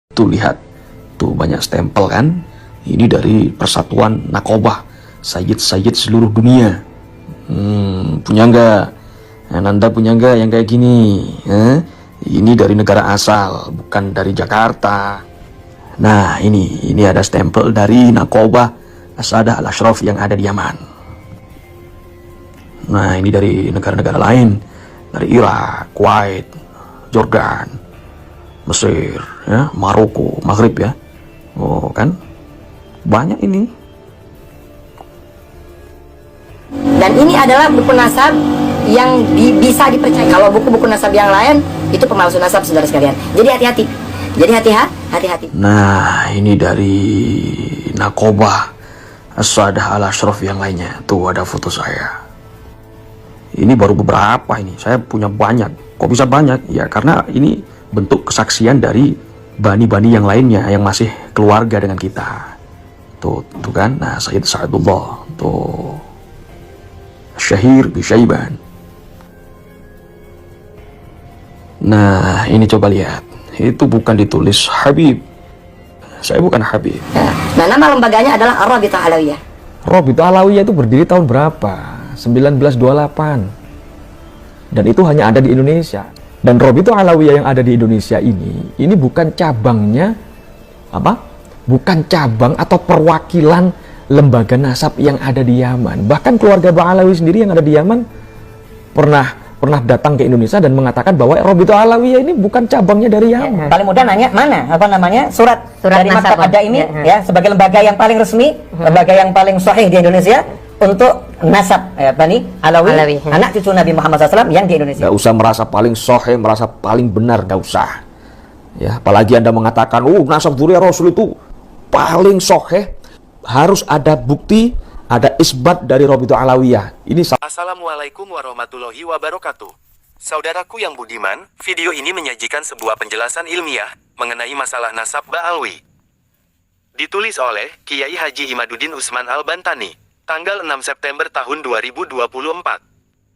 Tuh lihat, tuh banyak stempel kan? Ini dari Persatuan Nakobah, Sayyid-Sayyid seluruh dunia. Punya nggak? Nanda punya nggak yang kayak gini? Ini dari negara asal, bukan dari Jakarta. Nah, ini ada stempel dari Nakobah Asadah Al-Ashraf yang ada di Yaman. Nah, ini dari negara-negara lain, dari Irak, Kuwait, Jordan, Mesir, ya, Maroko, Maghrib ya. Oh kan, banyak ini. Dan ini adalah buku nasab yang bisa dipercaya. Kalau buku-buku nasab yang lain itu pemalsu nasab, saudara sekalian. Jadi hati-hati. Jadi hati-hati. Nah, ini dari Nakobah Asadah Al-Ashraf yang lainnya. Tuh ada foto saya. Ini baru beberapa ini. Saya punya banyak. Kok bisa banyak? Ya karena ini bentuk kesaksian dari bani-bani yang lainnya yang masih keluarga dengan kita. Tuh kan. Nah, Sayyid Sa'adullah. Tuh. Syahir Bisyaiban. Nah, ini coba lihat. Itu bukan ditulis Habib. Saya bukan Habib. Nah, nama lembaganya adalah Ar-Rabithah Alawiyah. Rabithah Alawiyah itu berdiri tahun berapa? 1928. Dan itu hanya ada di Indonesia. Dan Rabithah Alawiyah yang ada di Indonesia ini bukan cabangnya bukan cabang atau perwakilan lembaga nasab yang ada di Yaman. Bahkan keluarga Ba'alawi sendiri yang ada di Yaman pernah datang ke Indonesia dan mengatakan bahwa Rabithah Alawiyah ini bukan cabangnya dari Yaman. Paling mudah nanya mana surat dari Maktab Ad-Daimi ya, sebagai lembaga yang paling resmi, lembaga yang paling sahih di Indonesia untuk nasab Bani Alawi, anak cucu Nabi Muhammad SAW yang di Indonesia. Gak usah merasa paling sahih, merasa paling benar, gak usah. Ya, apalagi Anda mengatakan, nasab dzurriyyah Rasul itu paling sahih, harus ada bukti, ada isbat dari Rabithah Alawiyah. Ini Assalamualaikum warahmatullahi wabarakatuh. Saudaraku yang budiman, video ini menyajikan sebuah penjelasan ilmiah mengenai masalah nasab Ba'alwi. Ditulis oleh Kiai Haji Imaduddin Usman Al-Bantani, tanggal 6 September tahun 2024.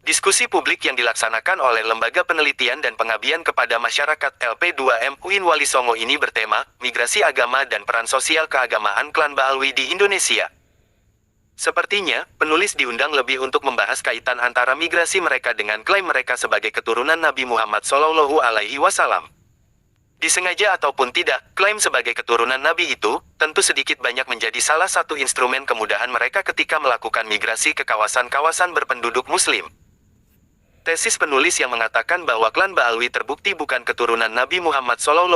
Diskusi publik yang dilaksanakan oleh Lembaga Penelitian dan Pengabdian kepada Masyarakat LP2M UIN Wali Songo ini bertema Migrasi Agama dan Peran Sosial Keagamaan Klan Ba'alwi di Indonesia. Sepertinya, penulis diundang lebih untuk membahas kaitan antara migrasi mereka dengan klaim mereka sebagai keturunan Nabi Muhammad SAW. Disengaja ataupun tidak, klaim sebagai keturunan Nabi itu, tentu sedikit banyak menjadi salah satu instrumen kemudahan mereka ketika melakukan migrasi ke kawasan-kawasan berpenduduk Muslim. Tesis penulis yang mengatakan bahwa klan Ba'alwi terbukti bukan keturunan Nabi Muhammad SAW,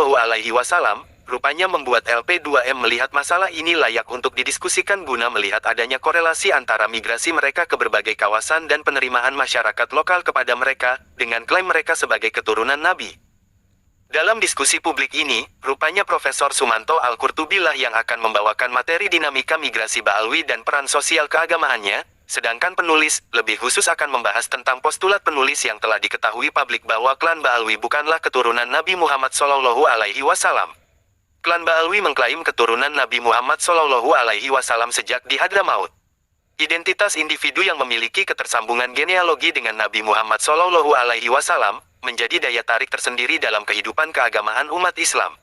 rupanya membuat LP2M melihat masalah ini layak untuk didiskusikan guna melihat adanya korelasi antara migrasi mereka ke berbagai kawasan dan penerimaan masyarakat lokal kepada mereka, dengan klaim mereka sebagai keturunan Nabi. Dalam diskusi publik ini, rupanya Profesor Sumanto Al-Qurtubi lah yang akan membawakan materi dinamika migrasi Ba'alwi dan peran sosial keagamaannya, sedangkan penulis, lebih khusus akan membahas tentang postulat penulis yang telah diketahui publik bahwa klan Ba'alwi bukanlah keturunan Nabi Muhammad SAW. Klan Ba'alwi mengklaim keturunan Nabi Muhammad SAW sejak di Hadramaut. Identitas individu yang memiliki ketersambungan genealogi dengan Nabi Muhammad SAW menjadi daya tarik tersendiri dalam kehidupan keagamaan umat Islam.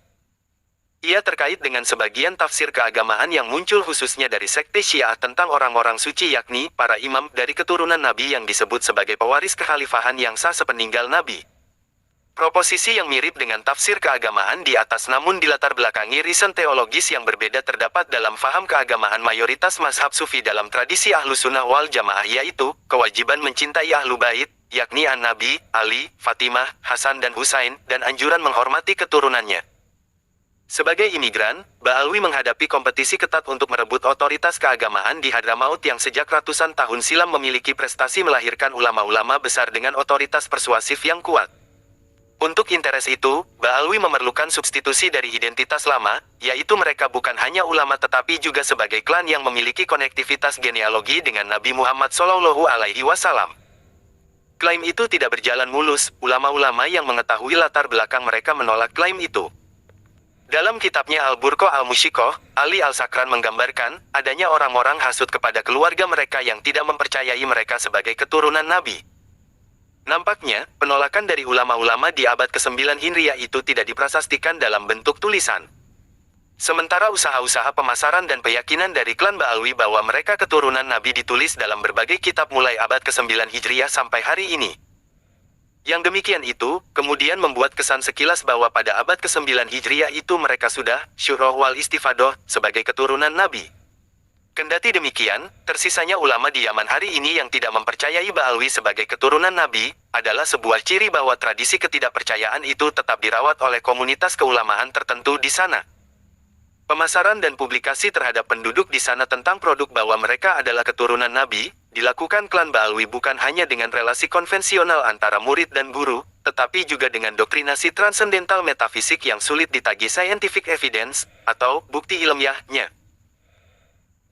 Ia terkait dengan sebagian tafsir keagamaan yang muncul khususnya dari sekte Syiah tentang orang-orang suci yakni para imam dari keturunan Nabi yang disebut sebagai pewaris kekhalifahan yang sah sepeninggal Nabi. Proposisi yang mirip dengan tafsir keagamaan di atas namun dilatar belakangi riset teologis yang berbeda terdapat dalam faham keagamaan mayoritas mazhab sufi dalam tradisi Ahlus Sunnah wal Jamaah, yaitu kewajiban mencintai Ahlu Bait, yakni An-Nabi, Ali, Fatimah, Hasan dan Husain, dan anjuran menghormati keturunannya. Sebagai imigran, Ba'alwi menghadapi kompetisi ketat untuk merebut otoritas keagamaan di Hadramaut yang sejak ratusan tahun silam memiliki prestasi melahirkan ulama-ulama besar dengan otoritas persuasif yang kuat. Untuk interes itu, Ba'alwi memerlukan substitusi dari identitas lama, yaitu mereka bukan hanya ulama tetapi juga sebagai klan yang memiliki konektivitas genealogi dengan Nabi Muhammad SAW. Klaim itu tidak berjalan mulus, ulama-ulama yang mengetahui latar belakang mereka menolak klaim itu. Dalam kitabnya Al-Burqa Al-Mushikoh, Ali Al-Sakran menggambarkan, adanya orang-orang hasut kepada keluarga mereka yang tidak mempercayai mereka sebagai keturunan Nabi. Nampaknya, penolakan dari ulama-ulama di abad ke-9 Hijriah itu tidak diprasastikan dalam bentuk tulisan. Sementara usaha-usaha pemasaran dan keyakinan dari klan Ba'alwi bahwa mereka keturunan Nabi ditulis dalam berbagai kitab mulai abad ke-9 Hijriah sampai hari ini. Yang demikian itu, kemudian membuat kesan sekilas bahwa pada abad ke-9 Hijriah itu mereka sudah syuroh wal istifadoh sebagai keturunan Nabi. Kendati demikian, tersisanya ulama di Yaman hari ini yang tidak mempercayai Ba'alwi sebagai keturunan Nabi, adalah sebuah ciri bahwa tradisi ketidakpercayaan itu tetap dirawat oleh komunitas keulamaan tertentu di sana. Pemasaran dan publikasi terhadap penduduk di sana tentang produk bahwa mereka adalah keturunan Nabi, dilakukan klan Ba'alwi bukan hanya dengan relasi konvensional antara murid dan guru, tetapi juga dengan doktrinasi transendental metafisik yang sulit ditagih scientific evidence, atau bukti ilmiahnya.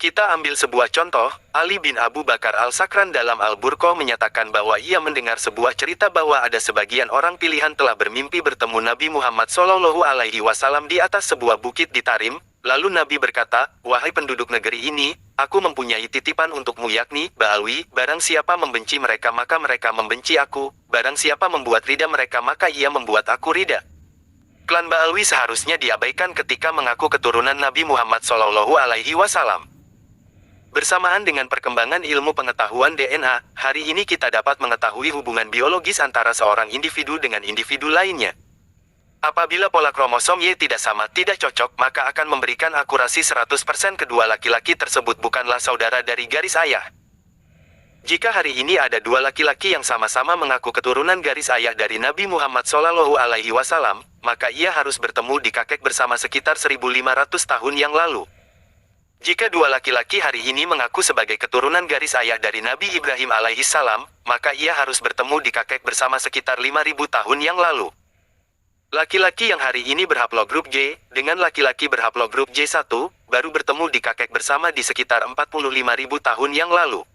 Kita ambil sebuah contoh, Ali bin Abu Bakar al-Sakran dalam Al-Burqah menyatakan bahwa ia mendengar sebuah cerita bahwa ada sebagian orang pilihan telah bermimpi bertemu Nabi Muhammad SAW di atas sebuah bukit di Tarim, lalu Nabi berkata, "Wahai penduduk negeri ini, aku mempunyai titipan untukmu yakni, Ba'alwi, barang siapa membenci mereka maka mereka membenci aku, barang siapa membuat rida mereka maka ia membuat aku rida." Klan Ba'alwi seharusnya diabaikan ketika mengaku keturunan Nabi Muhammad SAW. Bersamaan dengan perkembangan ilmu pengetahuan DNA, hari ini kita dapat mengetahui hubungan biologis antara seorang individu dengan individu lainnya. Apabila pola kromosom Y tidak sama, tidak cocok, maka akan memberikan akurasi 100% kedua laki-laki tersebut bukanlah saudara dari garis ayah. Jika hari ini ada dua laki-laki yang sama-sama mengaku keturunan garis ayah dari Nabi Muhammad SAW, maka ia harus bertemu di kakek bersama sekitar 1500 tahun yang lalu. Jika dua laki-laki hari ini mengaku sebagai keturunan garis ayah dari Nabi Ibrahim alaihissalam, maka ia harus bertemu di kakek bersama sekitar 5000 tahun yang lalu. Laki-laki yang hari ini berhaplogrup J, dengan laki-laki berhaplogrup J1, baru bertemu di kakek bersama di sekitar 45.000 tahun yang lalu.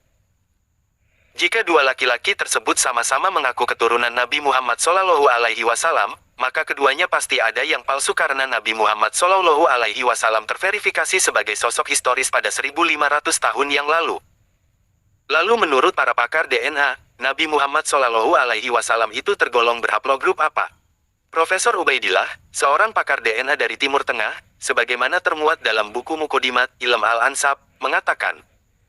Jika dua laki-laki tersebut sama-sama mengaku keturunan Nabi Muhammad SAW, maka keduanya pasti ada yang palsu karena Nabi Muhammad SAW terverifikasi sebagai sosok historis pada 1500 tahun yang lalu. Lalu menurut para pakar DNA, Nabi Muhammad SAW itu tergolong berhaplogrup apa? Profesor Ubaidillah, seorang pakar DNA dari Timur Tengah, sebagaimana termuat dalam buku Muqaddimat Ilm Al-Ansab, mengatakan,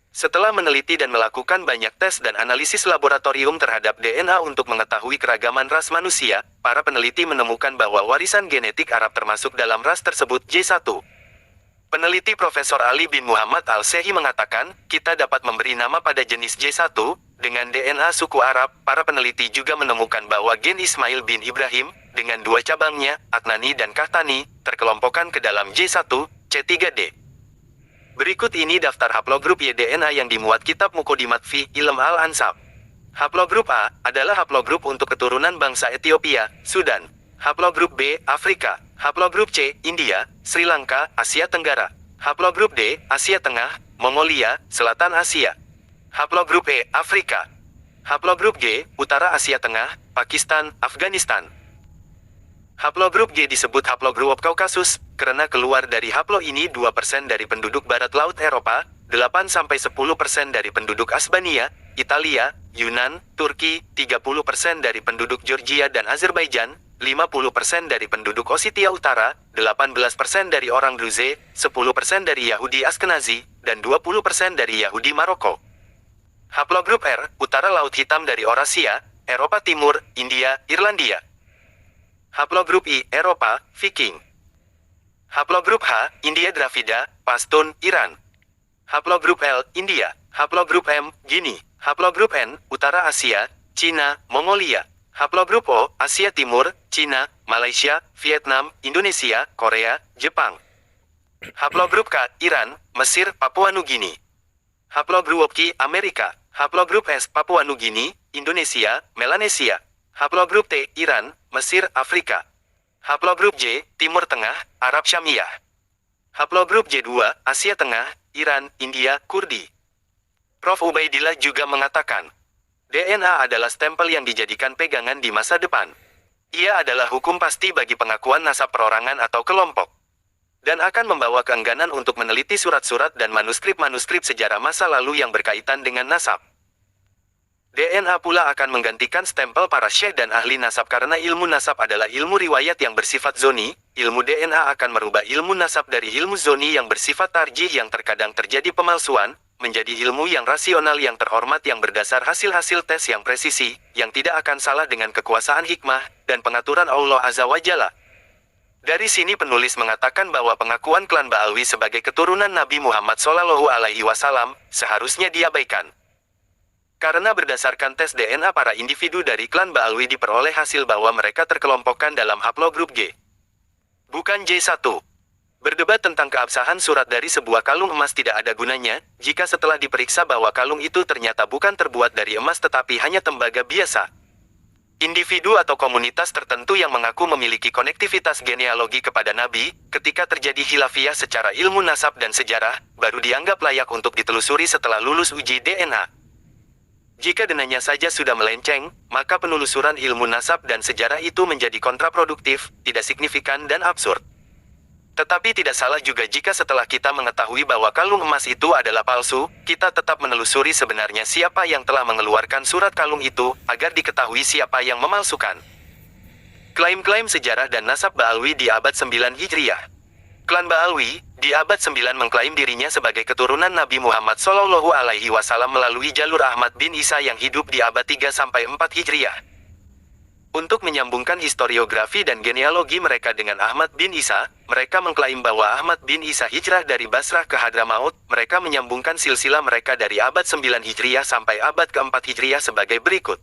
setelah meneliti dan melakukan banyak tes dan analisis laboratorium terhadap DNA untuk mengetahui keragaman ras manusia, para peneliti menemukan bahwa warisan genetik Arab termasuk dalam ras tersebut J1. Peneliti Profesor Ali bin Muhammad Al-Sehi mengatakan, kita dapat memberi nama pada jenis J1, dengan DNA suku Arab. Para peneliti juga menemukan bahwa gen Ismail bin Ibrahim, dengan dua cabangnya, Adnani dan Qahtani, terkelompokkan ke dalam J1, C3D. Berikut ini daftar haplogrup Y-DNA yang dimuat kitab Muqaddimat fi Ilm Al-Ansab. Haplogrup A adalah haplogrup untuk keturunan bangsa Ethiopia, Sudan. Haplogrup B, Afrika. Haplogrup C, India, Sri Lanka, Asia Tenggara. Haplogrup D, Asia Tengah, Mongolia, Selatan Asia. Haplogrup E, Afrika. Haplogrup G, Utara Asia Tengah, Pakistan, Afghanistan. Haplogrup G disebut haplogrup Kaukasus, karena keluar dari haplo ini 2% dari penduduk barat laut Eropa, 8-10% dari penduduk Asbania, Italia, Yunan, Turki, 30% dari penduduk Georgia dan Azerbaijan, 50% dari penduduk Ossetia Utara, 18% dari orang Druze, 10% dari Yahudi Askenazi, dan 20% dari Yahudi Maroko. Haplogrup R, Utara Laut Hitam dari Eurasia, Eropa Timur, India, Irlandia. Haplogrup I, Eropa, Viking. Haplogrup H, India Dravida, Pashtun, Iran. Haplogrup L, India. Haplogrup M, Guinea. Haplogrup N, Utara Asia, Cina, Mongolia. Haplogrup O, Asia Timur, Cina, Malaysia, Vietnam, Indonesia, Korea, Jepang. Haplogrup K, Iran, Mesir, Papua Nugini. Haplogrup Q, Amerika. Haplogrup S, Papua Nugini, Indonesia, Melanesia. Haplogrup T, Iran, Mesir, Afrika. Haplogrup J, Timur Tengah, Arab Syamiyah. Haplogrup J2, Asia Tengah, Iran, India, Kurdi. Prof. Ubaidillah juga mengatakan, DNA adalah stempel yang dijadikan pegangan di masa depan. Ia adalah hukum pasti bagi pengakuan nasab perorangan atau kelompok. Dan akan membawa keengganan untuk meneliti surat-surat dan manuskrip-manuskrip sejarah masa lalu yang berkaitan dengan nasab. DNA pula akan menggantikan stempel para syekh dan ahli nasab karena ilmu nasab adalah ilmu riwayat yang bersifat zoni. Ilmu DNA akan merubah ilmu nasab dari ilmu zoni yang bersifat tarjih yang terkadang terjadi pemalsuan, menjadi ilmu yang rasional yang terhormat yang berdasar hasil-hasil tes yang presisi, yang tidak akan salah dengan kekuasaan hikmah, dan pengaturan Allah Azza wa Jalla. Dari sini penulis mengatakan bahwa pengakuan klan Ba'alwi sebagai keturunan Nabi Muhammad SAW seharusnya diabaikan. Karena berdasarkan tes DNA para individu dari klan Ba'alwi diperoleh hasil bahwa mereka terkelompokkan dalam haplogrup G. Bukan J1. Berdebat tentang keabsahan surat dari sebuah kalung emas tidak ada gunanya, jika setelah diperiksa bahwa kalung itu ternyata bukan terbuat dari emas tetapi hanya tembaga biasa. Individu atau komunitas tertentu yang mengaku memiliki konektivitas genealogi kepada Nabi, ketika terjadi khilafiyah secara ilmu nasab dan sejarah, baru dianggap layak untuk ditelusuri setelah lulus uji DNA. Jika denanya saja sudah melenceng, maka penelusuran ilmu nasab dan sejarah itu menjadi kontraproduktif, tidak signifikan dan absurd. Tetapi tidak salah juga jika setelah kita mengetahui bahwa kalung emas itu adalah palsu, kita tetap menelusuri sebenarnya siapa yang telah mengeluarkan surat kalung itu, agar diketahui siapa yang memalsukan. Klaim-klaim sejarah dan nasab Ba'alwi di abad 9 Hijriah. Klan Ba'alwi, di abad 9 mengklaim dirinya sebagai keturunan Nabi Muhammad SAW melalui jalur Ahmad bin Isa yang hidup di abad 3-4 Hijriah. Untuk menyambungkan historiografi dan genealogi mereka dengan Ahmad bin Isa, mereka mengklaim bahwa Ahmad bin Isa hijrah dari Basrah ke Hadramaut. Mereka menyambungkan silsilah mereka dari abad 9 Hijriah sampai abad ke-4 Hijriah sebagai berikut.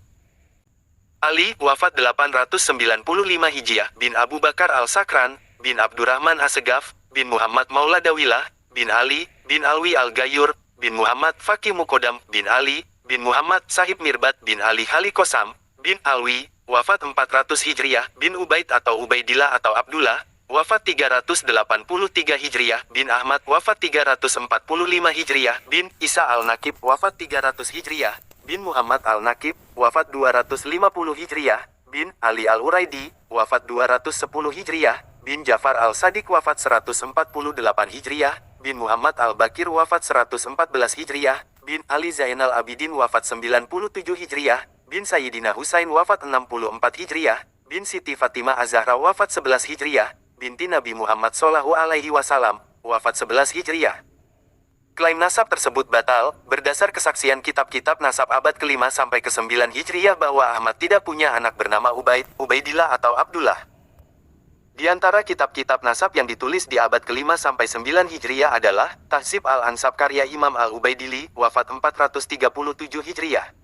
Ali, wafat 895 Hijriah, bin Abu Bakar al-Sakran, bin Abdurrahman As-Segaf, bin Muhammad Maula Dawilah, bin Ali, bin Alwi Al-Gayur, bin Muhammad Fakih Mukodam, bin Ali, bin Muhammad Sahib Mirbat, bin Ali Halikosam, bin Alwi, wafat 400 Hijriah, bin Ubaid atau Ubaidillah atau Abdullah, wafat 383 Hijriah, bin Ahmad, wafat 345 Hijriah, bin Isa Al-Nakib, wafat 300 Hijriah, bin Muhammad Al-Nakib, wafat 250 Hijriah, bin Ali Al-Uraidi, wafat 210 Hijriah, bin Jafar Al-Sadiq wafat 148 Hijriah, bin Muhammad Al-Bakir wafat 114 Hijriah, bin Ali Zainal Abidin wafat 97 Hijriah, bin Sayyidina Husain wafat 64 Hijriah, bin Siti Fatimah Az-Zahra wafat 11 Hijriah, binti Nabi Muhammad SAW, wafat 11 Hijriah. Klaim nasab tersebut batal, berdasar kesaksian kitab-kitab nasab abad ke-5 sampai ke-9 Hijriah bahwa Ahmad tidak punya anak bernama Ubaidillah atau Abdullah. Di antara kitab-kitab nasab yang ditulis di abad ke-5 sampai 9 Hijriah adalah Tahzib al-Ansab karya Imam al-Ubaidili, wafat 437 Hijriah.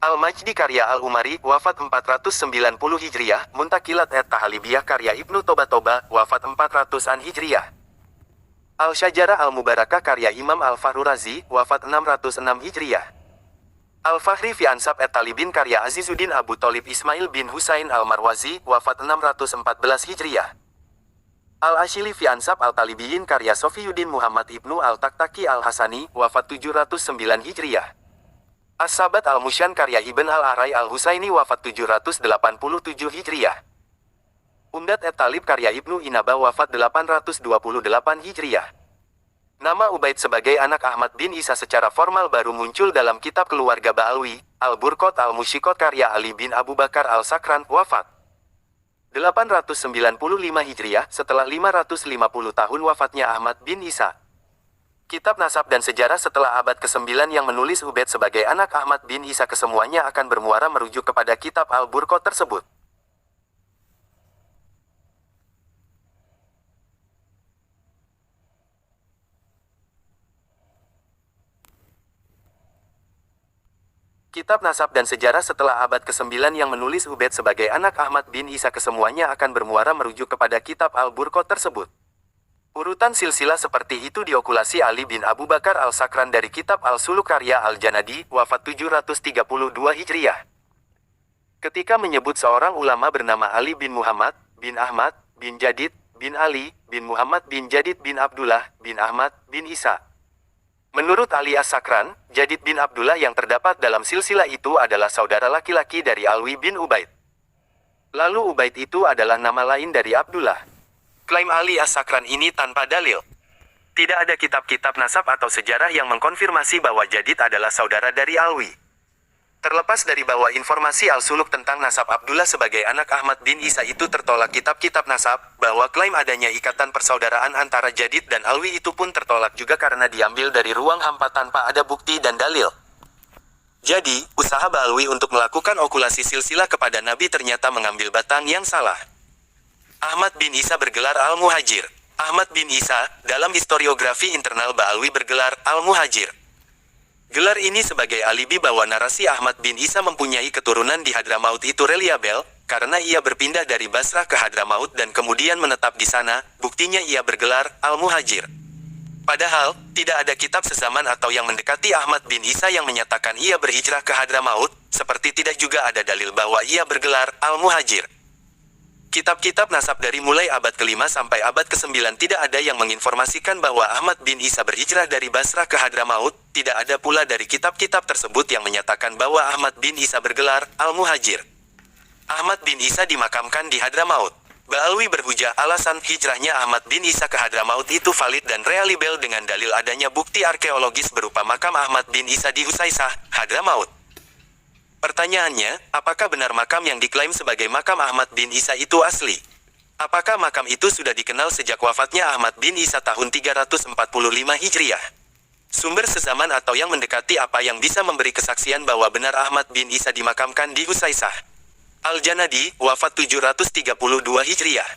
Al-Majdi karya al-Umari, wafat 490 Hijriah, Muntakilat at-Tahalibiyah karya Ibnu Toba, wafat 400-an Hijriah. Al-Syajarah al-Mubarakah karya Imam al-Fahru Razi, wafat 606 Hijriah. Al-Fahri fi Ansab at-Talibin karya Azizuddin Abu Thalib Ismail bin Husain al-Marwazi, wafat 614 Hijriah. Al-Ashili fi Ansab al-Talibiyin karya Sofiyuddin Muhammad ibnu al-Taktaki al-Hasani, wafat 709 Hijriah. As-Sabat al-Musyan karya Ibn al-Arai al-Husaini, wafat 787 Hijriah. Umdat at-Talib karya Ibnu Inabah, wafat 828 Hijriah. Nama Ubaid sebagai anak Ahmad bin Isa secara formal baru muncul dalam kitab keluarga Ba'alwi, Al-Burqat al-Musyikot karya Ali bin Abu Bakar al-Sakran, wafat 895 Hijriah, setelah 550 tahun wafatnya Ahmad bin Isa. Kitab nasab dan sejarah setelah abad ke-9 yang menulis Ubaid sebagai anak Ahmad bin Isa kesemuanya akan bermuara merujuk kepada kitab Al-Burqat tersebut. Kitab nasab dan sejarah setelah abad ke-9 yang menulis Ubaid sebagai anak Ahmad bin Isa kesemuanya akan bermuara merujuk kepada kitab Al-Burqat tersebut. Urutan silsilah seperti itu diokulasi Ali bin Abu Bakar al-Sakran dari kitab Al-Suluk karya Al-Janadi, wafat 732 Hijriah. Ketika menyebut seorang ulama bernama Ali bin Muhammad, bin Ahmad, bin Jadid, bin Ali, bin Muhammad bin Jadid bin Abdullah, bin Ahmad, bin Isa. Menurut Ali As-Sakran, Jadid bin Abdullah yang terdapat dalam silsilah itu adalah saudara laki-laki dari Alwi bin Ubaid. Lalu Ubaid itu adalah nama lain dari Abdullah. Klaim Ali As-Sakran ini tanpa dalil. Tidak ada kitab-kitab nasab atau sejarah yang mengkonfirmasi bahwa Jadid adalah saudara dari Alwi. Terlepas dari bahwa informasi Al-Suluk tentang nasab Abdullah sebagai anak Ahmad bin Isa itu tertolak kitab-kitab nasab, bahwa klaim adanya ikatan persaudaraan antara Jadid dan Alwi itu pun tertolak juga karena diambil dari ruang hampa tanpa ada bukti dan dalil. Jadi, usaha Ba'alwi untuk melakukan okulasi silsilah kepada Nabi ternyata mengambil batang yang salah. Ahmad bin Isa bergelar Al-Muhajir. Ahmad bin Isa, dalam historiografi internal Ba'alwi bergelar Al-Muhajir. Gelar ini sebagai alibi bahwa narasi Ahmad bin Isa mempunyai keturunan di Hadramaut itu reliabel, karena ia berpindah dari Basrah ke Hadramaut dan kemudian menetap di sana, buktinya ia bergelar Al-Muhajir. Padahal, tidak ada kitab sezaman atau yang mendekati Ahmad bin Isa yang menyatakan ia berhijrah ke Hadramaut, seperti tidak juga ada dalil bahwa ia bergelar Al-Muhajir. Kitab-kitab nasab dari mulai abad ke-5 sampai abad ke-9 tidak ada yang menginformasikan bahwa Ahmad bin Isa berhijrah dari Basrah ke Hadramaut, tidak ada pula dari kitab-kitab tersebut yang menyatakan bahwa Ahmad bin Isa bergelar Al-Muhajir. Ahmad bin Isa dimakamkan di Hadramaut. Ba'alwi berhujah alasan hijrahnya Ahmad bin Isa ke Hadramaut itu valid dan reliabel dengan dalil adanya bukti arkeologis berupa makam Ahmad bin Isa di Husaisah, Hadramaut. Pertanyaannya, apakah benar makam yang diklaim sebagai makam Ahmad bin Isa itu asli? Apakah makam itu sudah dikenal sejak wafatnya Ahmad bin Isa tahun 345 Hijriah? Sumber sezaman atau yang mendekati apa yang bisa memberi kesaksian bahwa benar Ahmad bin Isa dimakamkan di Husaisah? Al-Janadi, wafat 732 Hijriah.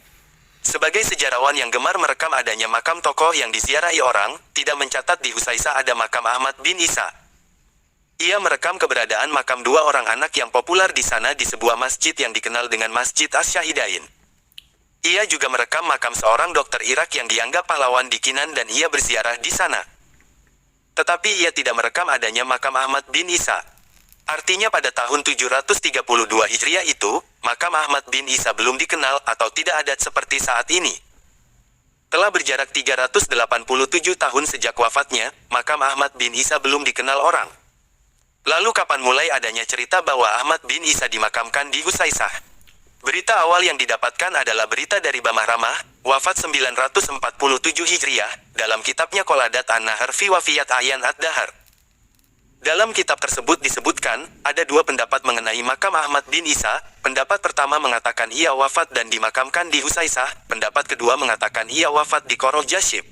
Sebagai sejarawan yang gemar merekam adanya makam tokoh yang diziarahi orang, tidak mencatat di Husaisah ada makam Ahmad bin Isa. Ia merekam keberadaan makam dua orang anak yang populer di sana di sebuah masjid yang dikenal dengan Masjid Asy-Syahidain. Ia juga merekam makam seorang dokter Irak yang dianggap pahlawan di Kinan dan ia berziarah di sana. Tetapi ia tidak merekam adanya makam Ahmad bin Isa. Artinya pada tahun 732 Hijriah itu, makam Ahmad bin Isa belum dikenal atau tidak ada seperti saat ini. Telah berjarak 387 tahun sejak wafatnya, makam Ahmad bin Isa belum dikenal orang. Lalu kapan mulai adanya cerita bahwa Ahmad bin Isa dimakamkan di Husaisah? Berita awal yang didapatkan adalah berita dari Bamah Ramah, wafat 947 Hijriah, dalam kitabnya Qoladat An-Nahar fi Wafiyat Ayan Ad-Dahar. Dalam kitab tersebut disebutkan, ada dua pendapat mengenai makam Ahmad bin Isa. Pendapat pertama mengatakan ia wafat dan dimakamkan di Husaisah, pendapat kedua mengatakan ia wafat di Qoroh Jashib.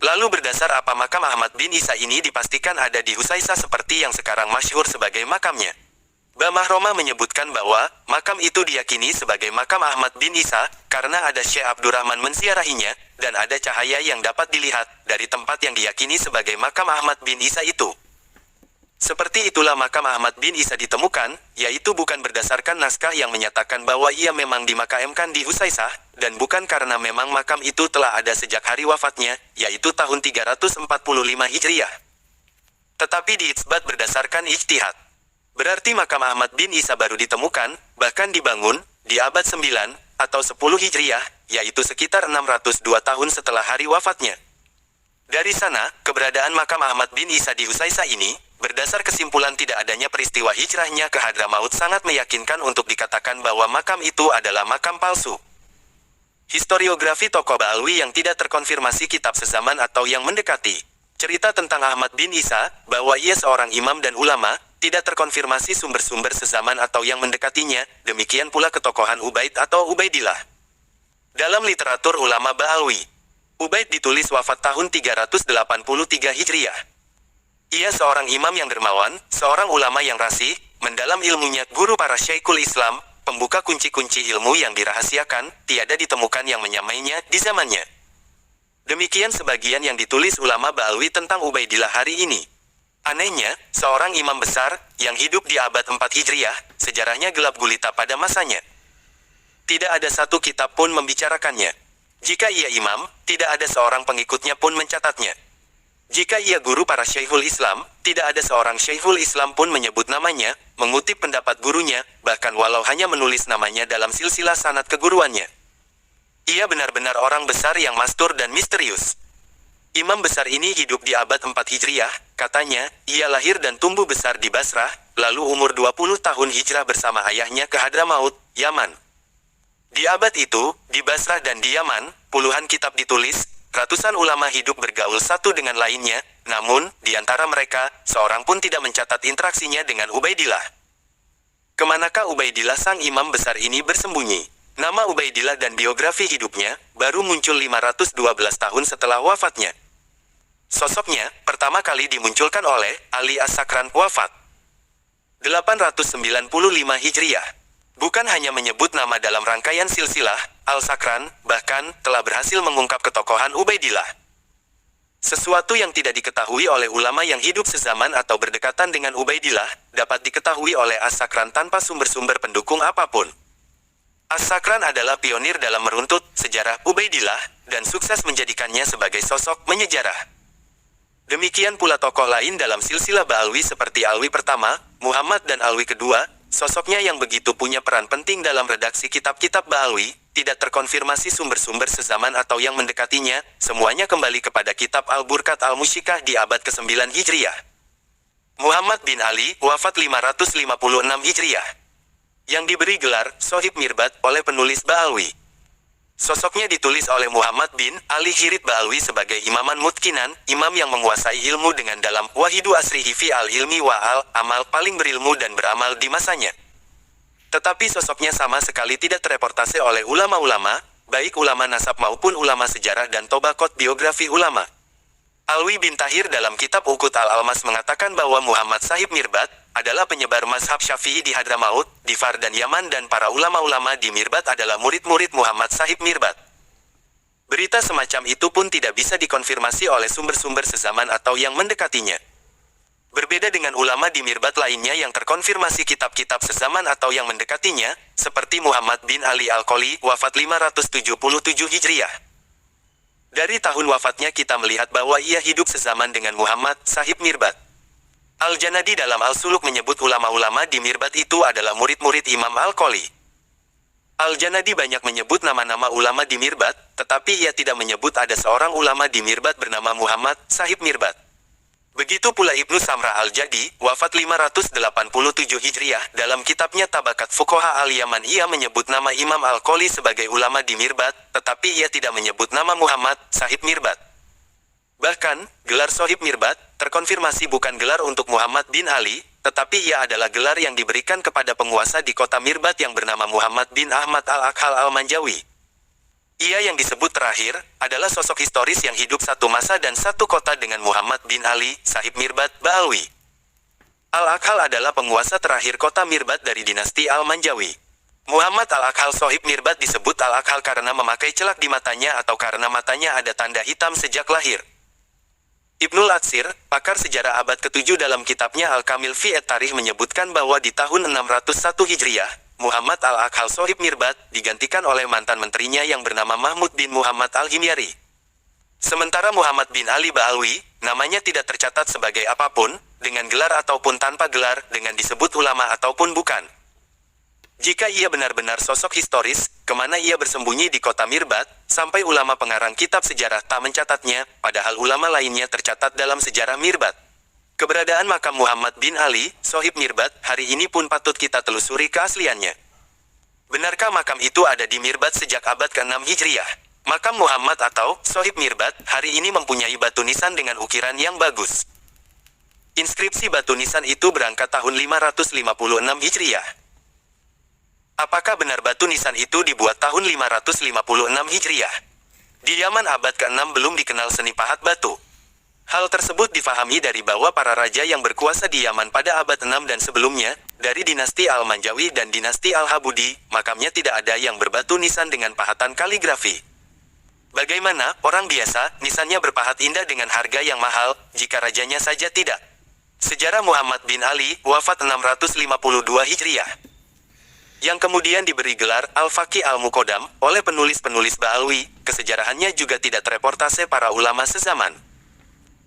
Lalu berdasar apa makam Ahmad bin Isa ini dipastikan ada di Husaisah seperti yang sekarang masyhur sebagai makamnya? Bamah Roma menyebutkan bahwa makam itu diyakini sebagai makam Ahmad bin Isa karena ada Syekh Abdurrahman menziarahinya dan ada cahaya yang dapat dilihat dari tempat yang diyakini sebagai makam Ahmad bin Isa itu. Seperti itulah makam Ahmad bin Isa ditemukan, yaitu bukan berdasarkan naskah yang menyatakan bahwa ia memang dimakamkan di Husaisah, dan bukan karena memang makam itu telah ada sejak hari wafatnya, yaitu tahun 345 Hijriah. Tetapi diitsbat berdasarkan ijtihad. Berarti makam Ahmad bin Isa baru ditemukan, bahkan dibangun, di abad 9, atau 10 Hijriah, yaitu sekitar 602 tahun setelah hari wafatnya. Dari sana, keberadaan makam Ahmad bin Isa di Husaisah ini, berdasar kesimpulan tidak adanya peristiwa hijrahnya ke Hadramaut sangat meyakinkan untuk dikatakan bahwa makam itu adalah makam palsu. Historiografi tokoh Ba'alwi yang tidak terkonfirmasi kitab sezaman atau yang mendekati. Cerita tentang Ahmad bin Isa, bahwa ia seorang imam dan ulama, tidak terkonfirmasi sumber-sumber sezaman atau yang mendekatinya, demikian pula ketokohan Ubaid atau Ubaidillah. Dalam literatur ulama Ba'alwi, Ubaid ditulis wafat tahun 383 Hijriah. Ia seorang imam yang dermawan, seorang ulama yang rasih, mendalam ilmunya, guru para Syekhul Islam, pembuka kunci-kunci ilmu yang dirahasiakan, tiada ditemukan yang menyamainya di zamannya. Demikian sebagian yang ditulis ulama Ba'alwi tentang Ubaidillah hari ini. Anehnya, seorang imam besar, yang hidup di abad 4 Hijriah, sejarahnya gelap gulita pada masanya. Tidak ada satu kitab pun membicarakannya. Jika ia imam, tidak ada seorang pengikutnya pun mencatatnya. Jika ia guru para Syekhul Islam, tidak ada seorang Syekhul Islam pun menyebut namanya, mengutip pendapat gurunya, bahkan walau hanya menulis namanya dalam silsilah sanad keguruannya. Ia benar-benar orang besar yang mastur dan misterius. Imam besar ini hidup di abad 4 Hijriah, katanya, ia lahir dan tumbuh besar di Basrah, lalu umur 20 tahun hijrah bersama ayahnya ke Hadramaut, Yaman. Di abad itu, di Basrah dan di Yaman, puluhan kitab ditulis, ratusan ulama hidup bergaul satu dengan lainnya, namun, di antara mereka, seorang pun tidak mencatat interaksinya dengan Ubaidillah. Kemanakah Ubaidillah sang imam besar ini bersembunyi? Nama Ubaidillah dan biografi hidupnya baru muncul 512 tahun setelah wafatnya. Sosoknya pertama kali dimunculkan oleh Ali As-Sakran wafat 895 Hijriah. Bukan hanya menyebut nama dalam rangkaian silsilah, Al-Sakran bahkan telah berhasil mengungkap ketokohan Ubaidillah. Sesuatu yang tidak diketahui oleh ulama yang hidup sezaman atau berdekatan dengan Ubaidillah, dapat diketahui oleh As-Sakran tanpa sumber-sumber pendukung apapun. As-Sakran adalah pionir dalam meruntut sejarah Ubaidillah, dan sukses menjadikannya sebagai sosok menyejarah. Demikian pula tokoh lain dalam silsilah Ba'alwi seperti Alwi pertama, Muhammad dan Alwi kedua, sosoknya yang begitu punya peran penting dalam redaksi kitab-kitab Ba'alwi, tidak terkonfirmasi sumber-sumber sezaman atau yang mendekatinya, semuanya kembali kepada kitab Al-Burkat Al-Musyikah di abad ke-9 Hijriah. Muhammad bin Ali, wafat 556 Hijriah. Yang diberi gelar, Sohib Mirbat, oleh penulis Ba'alwi. Sosoknya ditulis oleh Muhammad bin Ali Hirit Ba'alwi sebagai imaman mutkinan, imam yang menguasai ilmu dengan dalam Wahidu Asrihi fi al-ilmi wa al-amal, paling berilmu dan beramal di masanya. Tetapi sosoknya sama sekali tidak terreportase oleh ulama-ulama, baik ulama nasab maupun ulama sejarah dan tobakot biografi ulama. Alwi bin Tahir dalam kitab Uqud al-Almas mengatakan bahwa Muhammad Sahib Mirbat adalah penyebar mazhab Syafi'i di Hadramaut, di Far dan Yaman, dan para ulama-ulama di Mirbat adalah murid-murid Muhammad Sahib Mirbat. Berita semacam itu pun tidak bisa dikonfirmasi oleh sumber-sumber sezaman atau yang mendekatinya. Berbeda dengan ulama di Mirbat lainnya yang terkonfirmasi kitab-kitab sezaman atau yang mendekatinya, seperti Muhammad bin Ali Al-Qoli, wafat 577 Hijriah. Dari tahun wafatnya kita melihat bahwa ia hidup sezaman dengan Muhammad Sahib Mirbat. Al-Janadi dalam Al-Suluk menyebut ulama-ulama di Mirbat itu adalah murid-murid Imam Al-Qoli. Al-Janadi banyak menyebut nama-nama ulama di Mirbat, tetapi ia tidak menyebut ada seorang ulama di Mirbat bernama Muhammad Sahib Mirbat. Begitu pula Ibnu Samra Al-Jadi, wafat 587 Hijriah, dalam kitabnya Tabakat Fuqaha Al-Yaman ia menyebut nama Imam Al-Qoli sebagai ulama di Mirbat, tetapi ia tidak menyebut nama Muhammad Sahib Mirbat. Bahkan, gelar Sohib Mirbat terkonfirmasi bukan gelar untuk Muhammad bin Ali, tetapi ia adalah gelar yang diberikan kepada penguasa di kota Mirbat yang bernama Muhammad bin Ahmad Al-Akhal Al-Manjawi. Ia yang disebut terakhir, adalah sosok historis yang hidup satu masa dan satu kota dengan Muhammad bin Ali, Sahib Mirbat, Ba'alwi. Al-Akhal adalah penguasa terakhir kota Mirbat dari dinasti Al-Manjawi. Muhammad Al-Akhal Sohib Mirbat disebut Al-Akhal karena memakai celak di matanya atau karena matanya ada tanda hitam sejak lahir. Ibnul Atsir, pakar sejarah abad ke-7 dalam kitabnya Al-Kamil fi at-Tarikh menyebutkan bahwa di tahun 601 Hijriah, Muhammad Al-Akhal Sohib Mirbat digantikan oleh mantan menterinya yang bernama Mahmud bin Muhammad Al-Himyari. Sementara Muhammad bin Ali Ba'alwi, namanya tidak tercatat sebagai apapun, dengan gelar ataupun tanpa gelar, dengan disebut ulama ataupun bukan. Jika ia benar-benar sosok historis, kemana ia bersembunyi di kota Mirbat, sampai ulama pengarang kitab sejarah tak mencatatnya, padahal ulama lainnya tercatat dalam sejarah Mirbat. Keberadaan makam Muhammad bin Ali, Sohib Mirbat, hari ini pun patut kita telusuri keasliannya. Benarkah makam itu ada di Mirbat sejak abad ke-6 Hijriah? Makam Muhammad atau Sohib Mirbat, hari ini mempunyai batu nisan dengan ukiran yang bagus. Inskripsi batu nisan itu berangkat tahun 556 Hijriah. Apakah benar batu nisan itu dibuat tahun 556 Hijriah? Di Yaman abad ke-6 belum dikenal seni pahat batu. Hal tersebut difahami dari bahwa para raja yang berkuasa di Yaman pada abad 6 dan sebelumnya, dari dinasti Al-Manjawi dan dinasti Al-Habudi, makamnya tidak ada yang berbatu nisan dengan pahatan kaligrafi. Bagaimana orang biasa, nisannya berpahat indah dengan harga yang mahal, jika rajanya saja tidak? Sejarah Muhammad bin Ali, wafat 652 Hijriah. Yang kemudian diberi gelar Al-Faqih Al-Muqaddam oleh penulis-penulis Ba'alwi, kesejarahannya juga tidak terreportase para ulama sezaman.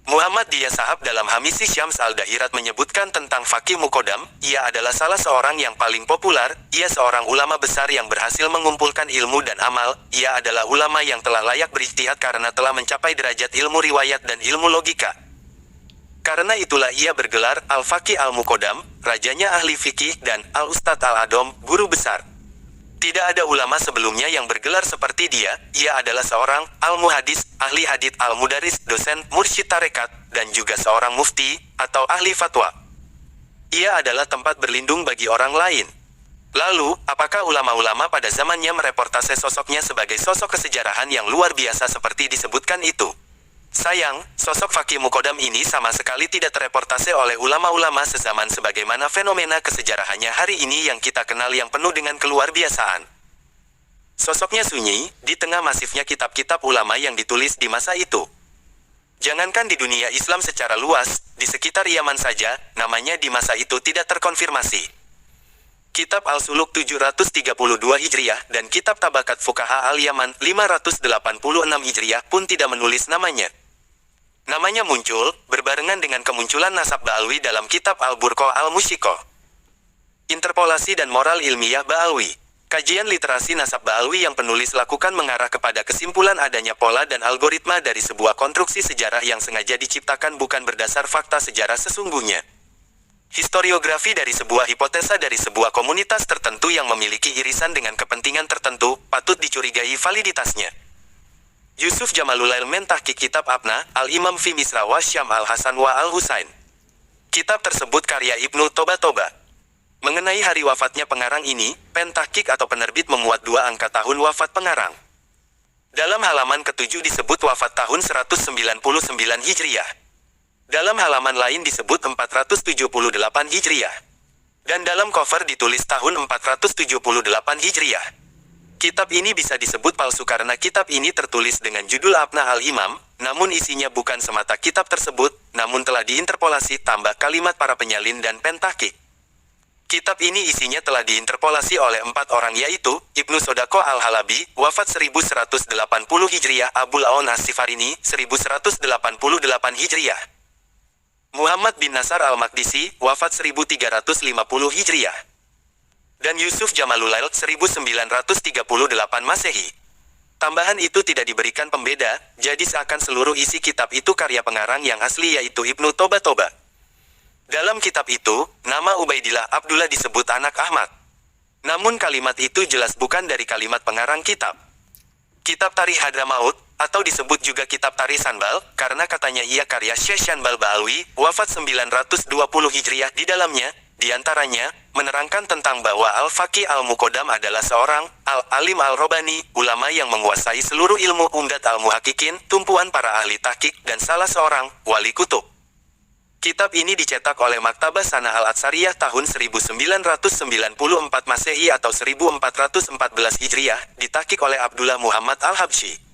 Muhammad Dia Sahab dalam Hamisi Syams Al-Dahirat menyebutkan tentang Faqih Muqaddam, ia adalah salah seorang yang paling populer, ia seorang ulama besar yang berhasil mengumpulkan ilmu dan amal, ia adalah ulama yang telah layak berijtihad karena telah mencapai derajat ilmu riwayat dan ilmu logika. Karena itulah ia bergelar Al-Faqih Al-Muqaddam, rajanya ahli fikih, dan Al-Ustadz Al-Adom, guru besar. Tidak ada ulama sebelumnya yang bergelar seperti dia. Ia adalah seorang al-muhadis, ahli hadits al-mudaris, dosen, mursyid tarekat, dan juga seorang mufti, atau ahli fatwa. Ia adalah tempat berlindung bagi orang lain. Lalu, apakah ulama-ulama pada zamannya mereportase sosoknya sebagai sosok kesejarahan yang luar biasa seperti disebutkan itu? Sayang, sosok Faqih Muqaddam ini sama sekali tidak terreportase oleh ulama-ulama sezaman sebagaimana fenomena kesejarahannya hari ini yang kita kenal yang penuh dengan keluar biasaan. Sosoknya sunyi, di tengah masifnya kitab-kitab ulama yang ditulis di masa itu. Jangankan di dunia Islam secara luas, di sekitar Yaman saja, namanya di masa itu tidak terkonfirmasi. Kitab Al-Suluk 732 Hijriah dan Kitab Tabakat Fuqaha Al-Yaman 586 Hijriah pun tidak menulis namanya. Namanya muncul, berbarengan dengan kemunculan nasab Ba'alwi dalam kitab Al-Burqa Al-Musyikoh. Interpolasi dan moral ilmiah Ba'alwi. Kajian literasi nasab Ba'alwi yang penulis lakukan mengarah kepada kesimpulan adanya pola dan algoritma dari sebuah konstruksi sejarah yang sengaja diciptakan bukan berdasar fakta sejarah sesungguhnya. Historiografi dari sebuah hipotesa dari sebuah komunitas tertentu yang memiliki irisan dengan kepentingan tertentu, patut dicurigai validitasnya. Yusuf Jamalulail mentahqiq kitab Abna, Al-Imam fi Misra wa Syam Al-Hasan wa Al-Husain. Kitab tersebut karya Ibnu Toba. Mengenai hari wafatnya pengarang ini, pentahqiq atau penerbit memuat 2 angka tahun wafat pengarang. Dalam halaman ke-7 disebut wafat tahun 199 Hijriah. Dalam halaman lain disebut 478 Hijriah. Dan dalam cover ditulis tahun 478 Hijriah. Kitab ini bisa disebut palsu karena kitab ini tertulis dengan judul Abna al-Imam, namun isinya bukan semata kitab tersebut, namun telah diinterpolasi tambah kalimat para penyalin dan pentahqiq. Kitab ini isinya telah diinterpolasi oleh 4 orang yaitu, Ibnu Sodaqo al-Halabi, wafat 1180 Hijriah, Abul Aun as-Sifarini, 1188 Hijriah. Muhammad bin Nasar al-Maqdisi, wafat 1350 Hijriah. Dan Yusuf Jamalulail 1938 Masehi. Tambahan itu tidak diberikan pembeda, jadi seakan seluruh isi kitab itu karya pengarang yang asli yaitu Ibnu Toba. Dalam kitab itu, nama Ubaidillah Abdullah disebut anak Ahmad. Namun kalimat itu jelas bukan dari kalimat pengarang kitab. Kitab Tarikh Hadramaut, atau disebut juga Kitab Tarikh Sanbal, karena katanya ia karya Syekh Sanbal Ba'alwi, wafat 920 Hijriah di dalamnya. Di antaranya, menerangkan tentang bahwa Al-Faqih Al-Muqaddam adalah seorang Al-Alim Al-Robani, ulama yang menguasai seluruh ilmu Umdat Al-Muhaqqiqin, tumpuan para ahli tahqiq dan salah seorang wali kutub. Kitab ini dicetak oleh Maktabah Sanah Al-Atsariyah tahun 1994 Masehi atau 1414 Hijriah, ditahqiq oleh Abdullah Muhammad Al-Habsyi.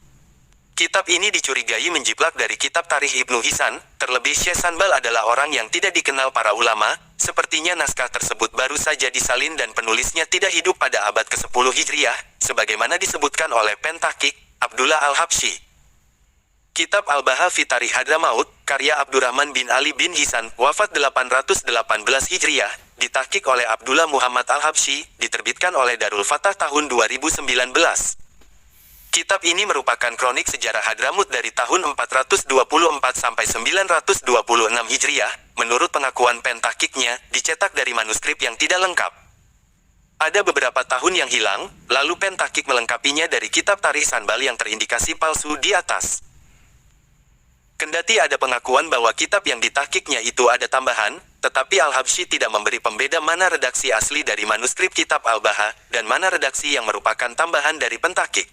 Kitab ini dicurigai menjiplak dari kitab Tarikh Ibnu Hisan, terlebih Syekh Sanbal adalah orang yang tidak dikenal para ulama, sepertinya naskah tersebut baru saja disalin dan penulisnya tidak hidup pada abad ke-10 Hijriah, sebagaimana disebutkan oleh pentahqiq, Abdullah Al-Habsyi. Kitab Al-Baha fi Tarikh Hadramaut, karya Abdurrahman bin Ali bin Hisan, wafat 818 Hijriah, ditahqiq oleh Abdullah Muhammad Al-Habsyi, diterbitkan oleh Darul Fatah tahun 2019. Kitab ini merupakan kronik sejarah Hadramut dari tahun 424 sampai 926 Hijriah, menurut pengakuan pentahqiqnya, dicetak dari manuskrip yang tidak lengkap. Ada beberapa tahun yang hilang, lalu pentahqiq melengkapinya dari kitab Tarikh Sanbal yang terindikasi palsu di atas. Kendati ada pengakuan bahwa kitab yang ditahqiqnya itu ada tambahan, tetapi Al-Habsyi tidak memberi pembeda mana redaksi asli dari manuskrip kitab Al-Baha, dan mana redaksi yang merupakan tambahan dari pentahqiq.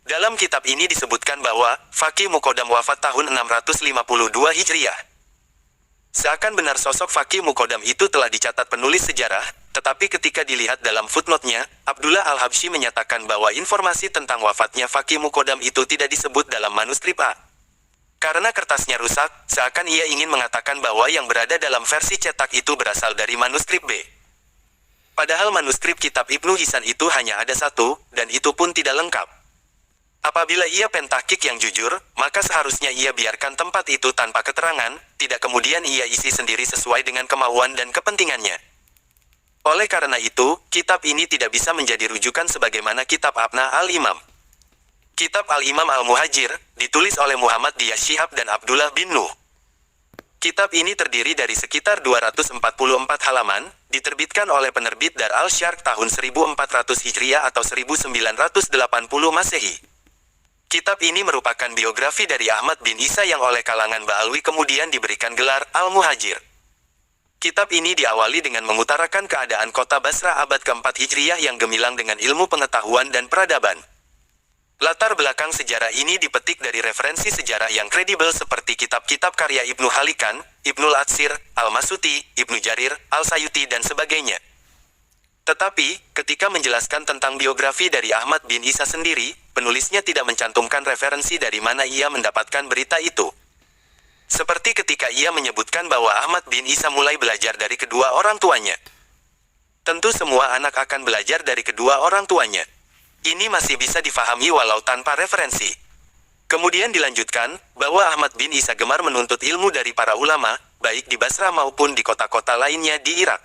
Dalam kitab ini disebutkan bahwa Faqih Muqaddam wafat tahun 652 Hijriah. Seakan benar sosok Faqih Muqaddam itu telah dicatat penulis sejarah, tetapi ketika dilihat dalam footnote-nya, Abdullah Al-Habsyi menyatakan bahwa informasi tentang wafatnya Faqih Muqaddam itu tidak disebut dalam manuskrip A. Karena kertasnya rusak, seakan ia ingin mengatakan bahwa yang berada dalam versi cetak itu berasal dari manuskrip B. Padahal manuskrip kitab Ibnu Hisan itu hanya ada satu, dan itu pun tidak lengkap. Apabila ia pentahqiq yang jujur, maka seharusnya ia biarkan tempat itu tanpa keterangan, tidak kemudian ia isi sendiri sesuai dengan kemauan dan kepentingannya. Oleh karena itu, kitab ini tidak bisa menjadi rujukan sebagaimana kitab Abna al-Imam. Kitab Al-Imam Al-Muhajir, ditulis oleh Muhammad Diyas Syihab dan Abdullah bin Nuh. Kitab ini terdiri dari sekitar 244 halaman, diterbitkan oleh penerbit Dar al-Syarq tahun 1400 Hijriah atau 1980 Masehi. Kitab ini merupakan biografi dari Ahmad bin Isa yang oleh kalangan Ba'alwi kemudian diberikan gelar Al-Muhajir. Kitab ini diawali dengan mengutarakan keadaan kota Basra abad ke-4 Hijriah yang gemilang dengan ilmu pengetahuan dan peradaban. Latar belakang sejarah ini dipetik dari referensi sejarah yang kredibel seperti kitab-kitab karya Ibnu Halikan, Ibnul Atsir, Al-Masuti, Ibnu Jarir, Al-Sayuti dan sebagainya. Tetapi, ketika menjelaskan tentang biografi dari Ahmad bin Isa sendiri, penulisnya tidak mencantumkan referensi dari mana ia mendapatkan berita itu. Seperti ketika ia menyebutkan bahwa Ahmad bin Isa mulai belajar dari kedua orang tuanya. Tentu semua anak akan belajar dari kedua orang tuanya. Ini masih bisa difahami walau tanpa referensi. Kemudian dilanjutkan, bahwa Ahmad bin Isa gemar menuntut ilmu dari para ulama, baik di Basra maupun di kota-kota lainnya di Irak.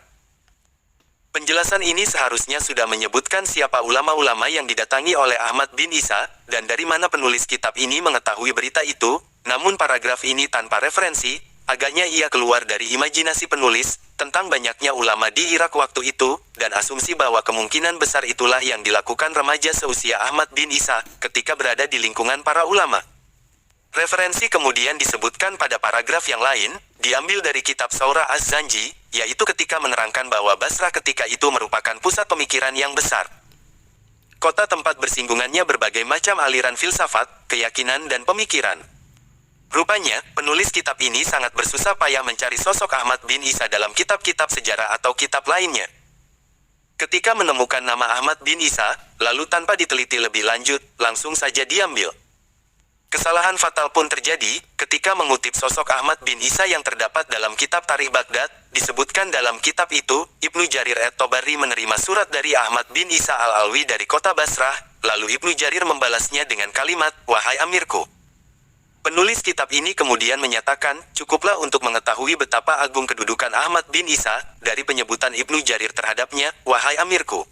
Penjelasan ini seharusnya sudah menyebutkan siapa ulama-ulama yang didatangi oleh Ahmad bin Isa, dan dari mana penulis kitab ini mengetahui berita itu, namun paragraf ini tanpa referensi, agaknya ia keluar dari imajinasi penulis, tentang banyaknya ulama di Irak waktu itu, dan asumsi bahwa kemungkinan besar itulah yang dilakukan remaja seusia Ahmad bin Isa, ketika berada di lingkungan para ulama. Referensi kemudian disebutkan pada paragraf yang lain, diambil dari kitab Saurah Az-Zanji, yaitu ketika menerangkan bahwa Basra ketika itu merupakan pusat pemikiran yang besar. Kota tempat bersinggungannya berbagai macam aliran filsafat, keyakinan dan pemikiran. Rupanya, penulis kitab ini sangat bersusah payah mencari sosok Ahmad bin Isa dalam kitab-kitab sejarah atau kitab lainnya. Ketika menemukan nama Ahmad bin Isa, lalu tanpa diteliti lebih lanjut, langsung saja diambil. Kesalahan fatal pun terjadi, ketika mengutip sosok Ahmad bin Isa yang terdapat dalam kitab Tarikh Baghdad, disebutkan dalam kitab itu, Ibnu Jarir at-Tabari menerima surat dari Ahmad bin Isa al-Alwi dari kota Basrah, lalu Ibnu Jarir membalasnya dengan kalimat, "Wahai Amirku." Penulis kitab ini kemudian menyatakan, cukuplah untuk mengetahui betapa agung kedudukan Ahmad bin Isa, dari penyebutan Ibnu Jarir terhadapnya, "Wahai Amirku."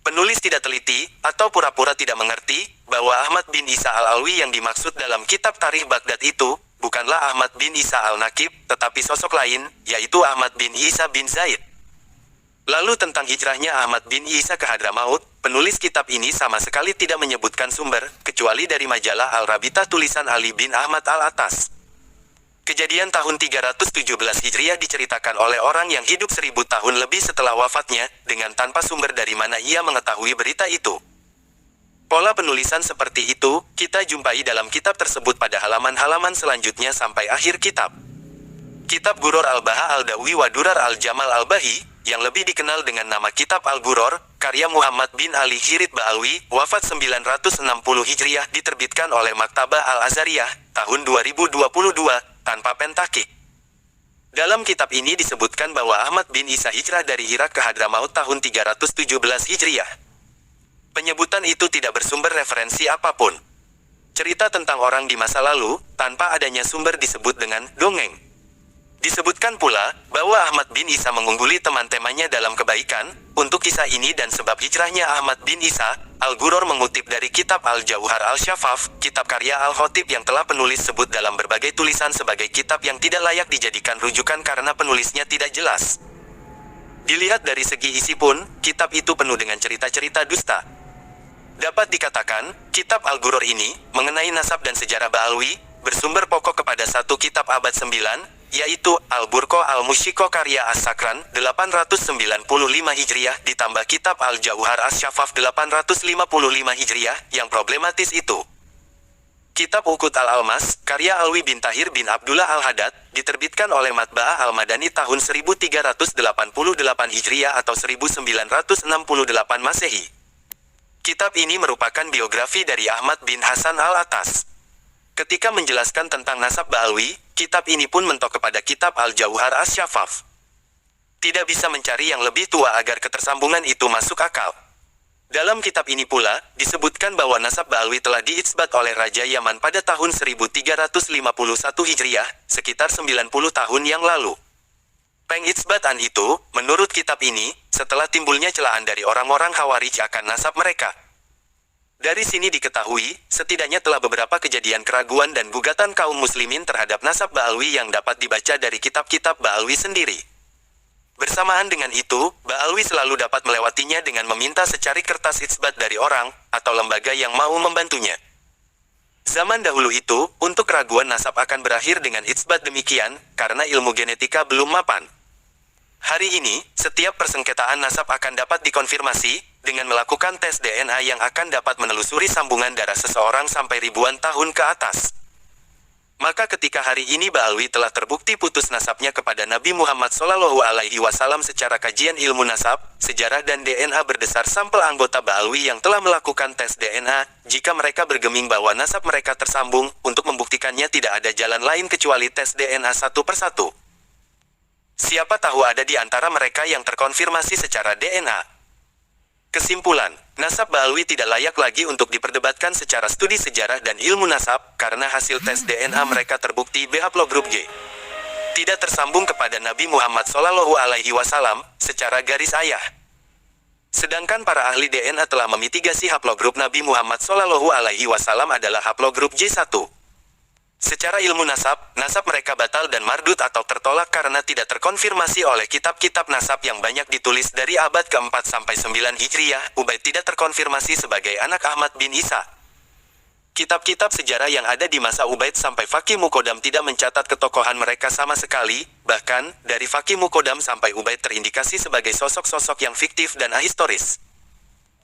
Penulis tidak teliti, atau pura-pura tidak mengerti, bahwa Ahmad bin Isa al-Alwi yang dimaksud dalam kitab Tarikh Baghdad itu, bukanlah Ahmad bin Isa al-Nakib, tetapi sosok lain, yaitu Ahmad bin Isa bin Zaid. Lalu tentang hijrahnya Ahmad bin Isa ke Hadramaut, penulis kitab ini sama sekali tidak menyebutkan sumber, kecuali dari majalah Al-Rabitah tulisan Ali bin Ahmad al-Atas. Kejadian tahun 317 Hijriah diceritakan oleh orang yang hidup 1000 tahun lebih setelah wafatnya, dengan tanpa sumber dari mana ia mengetahui berita itu. Pola penulisan seperti itu, kita jumpai dalam kitab tersebut pada halaman-halaman selanjutnya sampai akhir kitab. Kitab Guror al-Baha al-Dawi wa Durar al-Jamal al-Bahi, yang lebih dikenal dengan nama Kitab Al-Guror, karya Muhammad bin Ali Hirid Ba'alwi, wafat 960 Hijriah, diterbitkan oleh Maktabah Al-Azhariyah, tahun 2022, tanpa pentakik. Dalam kitab ini disebutkan bahwa Ahmad bin Isa hijrah dari Irak ke Hadramaut tahun 317 Hijriah. Penyebutan itu tidak bersumber referensi apapun. Cerita tentang orang di masa lalu, tanpa adanya sumber disebut dengan dongeng. Disebutkan pula, bahwa Ahmad bin Isa mengungguli teman-temannya dalam kebaikan. Untuk kisah ini dan sebab hijrahnya Ahmad bin Isa, Al-Guror mengutip dari kitab Al-Jauhar Al-Syafaf, kitab karya Al-Khatib yang telah penulis sebut dalam berbagai tulisan sebagai kitab yang tidak layak dijadikan rujukan karena penulisnya tidak jelas. Dilihat dari segi isi pun, kitab itu penuh dengan cerita-cerita dusta. Dapat dikatakan, kitab Al-Guror ini, mengenai nasab dan sejarah Ba'alwi, bersumber pokok kepada satu kitab abad 9, yaitu Al-Burqa Al-Musyiko karya As-Sakran 895 Hijriah ditambah kitab Al-Jauhar As-Syafaf 855 Hijriah yang problematis itu. Kitab Uqud Al-Almas karya Alwi bin Tahir bin Abdullah Al-Haddad diterbitkan oleh Matba'ah Al-Madani tahun 1388 Hijriah atau 1968 Masehi. Kitab ini merupakan biografi dari Ahmad bin Hasan Al-Atas. Ketika menjelaskan tentang nasab Ba'alwi, kitab ini pun mentok kepada kitab Al-Jauhar As-Syafaf. Tidak bisa mencari yang lebih tua agar ketersambungan itu masuk akal. Dalam kitab ini pula, disebutkan bahwa nasab Ba'alwi telah diitsbat oleh Raja Yaman pada tahun 1351 Hijriah, sekitar 90 tahun yang lalu. Pengitsbatan itu, menurut kitab ini, setelah timbulnya celaan dari orang-orang Khawarij akan nasab mereka. Dari sini diketahui, setidaknya telah beberapa kejadian keraguan dan gugatan kaum muslimin terhadap nasab Ba'alwi yang dapat dibaca dari kitab-kitab Ba'alwi sendiri. Bersamaan dengan itu, Ba'alwi selalu dapat melewatinya dengan meminta secari kertas itsbat dari orang atau lembaga yang mau membantunya. Zaman dahulu itu, untuk keraguan nasab akan berakhir dengan itsbat demikian, karena ilmu genetika belum mapan. Hari ini, setiap persengketaan nasab akan dapat dikonfirmasi, dengan melakukan tes DNA yang akan dapat menelusuri sambungan darah seseorang sampai ribuan tahun ke atas. Maka ketika hari ini Ba'alwi telah terbukti putus nasabnya kepada Nabi Muhammad SAW secara kajian ilmu nasab, sejarah dan DNA berdasar sampel anggota Ba'alwi yang telah melakukan tes DNA, jika mereka bergeming bahwa nasab mereka tersambung, untuk membuktikannya tidak ada jalan lain kecuali tes DNA satu persatu. Siapa tahu ada di antara mereka yang terkonfirmasi secara DNA. Kesimpulan, nasab Ba'alwi tidak layak lagi untuk diperdebatkan secara studi sejarah dan ilmu nasab, karena hasil tes DNA mereka terbukti B haplogrup G. Tidak tersambung kepada Nabi Muhammad SAW secara garis ayah. Sedangkan para ahli DNA telah memitigasi haplogrup Nabi Muhammad SAW adalah haplogrup J1. Secara ilmu nasab, nasab mereka batal dan mardud atau tertolak karena tidak terkonfirmasi oleh kitab-kitab nasab yang banyak ditulis dari abad ke-4 sampai 9 Hijriyah. Ubaid tidak terkonfirmasi sebagai anak Ahmad bin Isa. Kitab-kitab sejarah yang ada di masa Ubaid sampai Faqih Muqaddam tidak mencatat ketokohan mereka sama sekali, bahkan, dari Faqih Muqaddam sampai Ubaid terindikasi sebagai sosok-sosok yang fiktif dan ahistoris.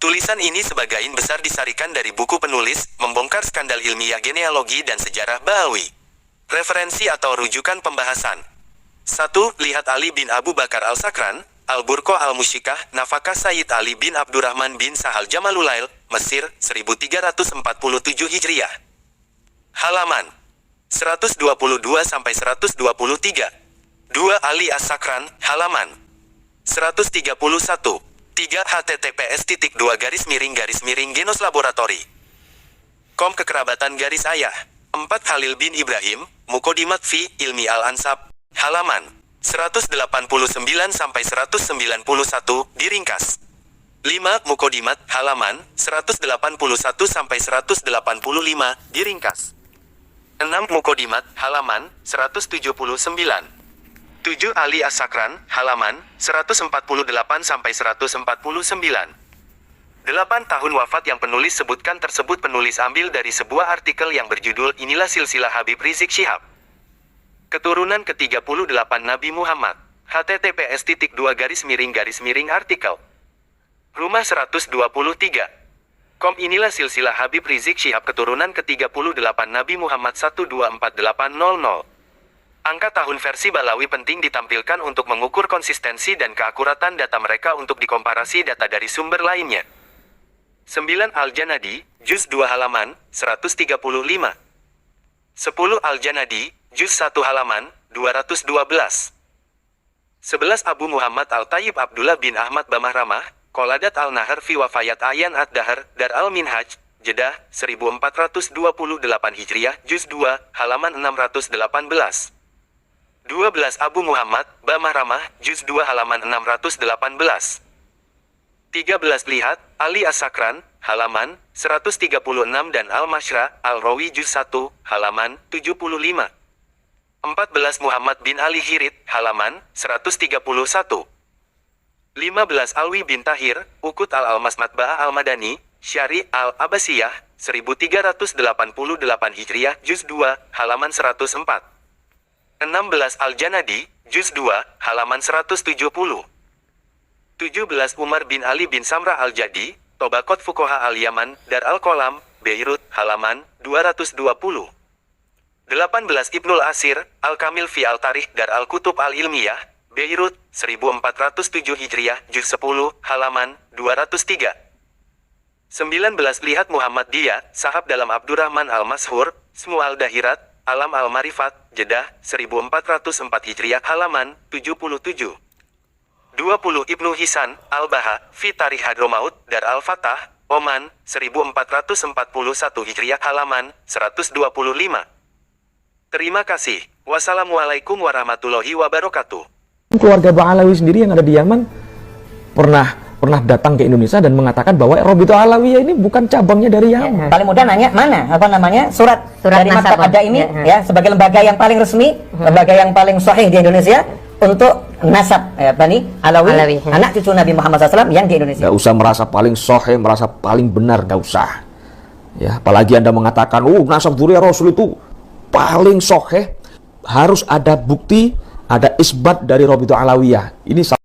Tulisan ini sebagian besar disarikan dari buku penulis, membongkar skandal ilmiah genealogi dan sejarah Ba'alwi. Referensi atau rujukan pembahasan. 1. Lihat Ali bin Abu Bakar al-Sakran, Al-Burqa al-Musyikah, Nafakah Sayyid Ali bin Abdurrahman bin Sahal Jamalulail, Mesir, 1347 Hijriah. Halaman 122-123. 2. Ali As-Sakran, halaman 131. 3. https://genoslaboratori.com Kekerabatan garis ayah. 4. Khalil bin Ibrahim, Muqaddimat fi Ilmi Al-Ansab, halaman 189-191, diringkas. 5. Muqaddimat, halaman 181-185, diringkas. 6. Muqaddimat, halaman 179. 7. Ali As-Sakran, halaman 148-149. 8 tahun wafat yang penulis sebutkan tersebut penulis ambil dari sebuah artikel yang berjudul Inilah Silsilah Habib Rizik Syihab. Keturunan ke-38 Nabi Muhammad. https://artikel. Rumah 123. Inilah Silsilah Habib Rizik Syihab keturunan ke-38 Nabi Muhammad 124800. Angka tahun versi Ba'alwi penting ditampilkan untuk mengukur konsistensi dan keakuratan data mereka untuk dikomparasi data dari sumber lainnya. 9. Al-Janadi, Juz 2 halaman, 135. 10. Al-Janadi, Juz 1 halaman, 212. 11. Abu Muhammad Al-Tayyib Abdullah bin Ahmad Bamahramah, Qoladat Al-Nahar fi Wafayat Ayan Ad-Dahar, Dar Al-Minhaj, Jeddah, 1428 Hijriah, Juz 2, halaman 618. 12. Abu Muhammad, Bamahramah, Juz 2 halaman 618. 13. Lihat, Ali As-Sakran, halaman 136 dan Al-Mashra, Al-Rawi Juz 1, halaman 75. 14. Muhammad bin Ali Hirit, halaman 131. 15. Alwi bin Tahir, Ukut Al-Almas Matba'ah Al-Madani, Syari Al-Abbasiyah, 1388 Hijriah, Juz 2, halaman 104. 16. Al-Janadi, Juz 2, halaman 170. 17. Umar bin Ali bin Samra Al-Jadi, Tobakot Fuqaha Al-Yaman, Dar Al-Qolam, Beirut, halaman 220. 18. Ibnul Asir, Al-Kamil fi Al-Tarikh Dar Al-Kutub Al-Ilmiyah, Beirut, 1407 Hijriah, Juz 10, halaman 203. 19. Lihat Muhammad Dia, Sahab dalam Abdurrahman Al-Mashhur, Smu Al-Dahirat, Alam Al-Marifat, Jeddah, 1404 Hijriah, halaman 77. 20. Ibnu Hisan, Al-Baha, Fi Tarikh Hadromaut, Dar Al-Fatah, Oman, 1441 Hijriah, halaman 125. Terima kasih. Wassalamualaikum warahmatullahi wabarakatuh. Keluarga Ba'alawi sendiri yang ada di Yaman pernah datang ke Indonesia dan mengatakan bahwa Robito Alawiyah ini bukan cabangnya dari Yaman. Paling mudah nanya mana surat dari Maktab Ada ini, ya, sebagai lembaga yang paling resmi, lembaga yang paling sahih di Indonesia untuk nasab Alawi, anak cucu Nabi Muhammad SAW yang di Indonesia. Gak usah merasa paling soheh, merasa paling benar, gak usah. Ya, apalagi Anda mengatakan, nasab dzurriyyah Rasul itu paling soheh, harus ada bukti, ada isbat dari Rabithah Alawiyah. Ini